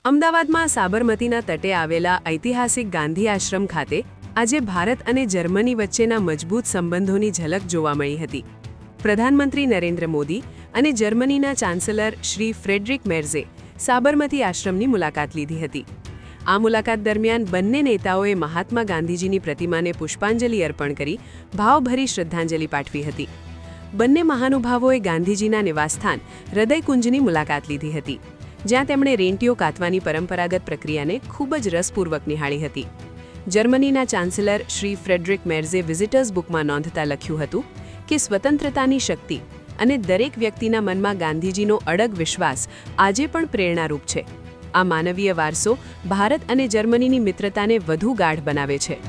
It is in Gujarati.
અમદાવાદમાં સાબરમતીના તટે આવેલા ઐતિહાસિક ગાંધી આશ્રમ ખાતે આજે ભારત અને જર્મની વચ્ચેના મજબૂત સંબંધોની ઝલક જોવા મળી હતી. પ્રધાનમંત્રી નરેન્દ્ર મોદી અને જર્મનીના ચાન્સેલર શ્રી ફ્રેડરિક મેર્ઝે સાબરમતી આશ્રમની મુલાકાત લીધી હતી. આ મુલાકાત દરમિયાન બંને નેતાઓએ મહાત્મા ગાંધીજીની પ્રતિમાને પુષ્પાંજલિ અર્પણ કરી ભાવભરી શ્રદ્ધાંજલિ પાઠવી હતી. બંને મહાનુભાવોએ ગાંધીજીના નિવાસસ્થાન હૃદયકુંજની મુલાકાત લીધી હતી, જ્યાં તેમણે રેંટિયો કાતવાની પરંપરાગત પ્રક્રિયાને ખૂબ જ રસપૂર્વક નિહાળી હતી. જર્મનીના ચાન્સેલર શ્રી ફ્રેડરિક મેર્ઝે વિઝિટર્સ બુકમાં નોંધતા લખ્યું હતું કે સ્વતંત્રતાની શક્તિ અને દરેક વ્યક્તિના મનમાં ગાંધીજીનો અડગ વિશ્વાસ આજે પણ પ્રેરણારૂપ છે. આ માનવીય વારસો ભારત અને જર્મનીની મિત્રતાને વધુ ગાઢ બનાવે છે.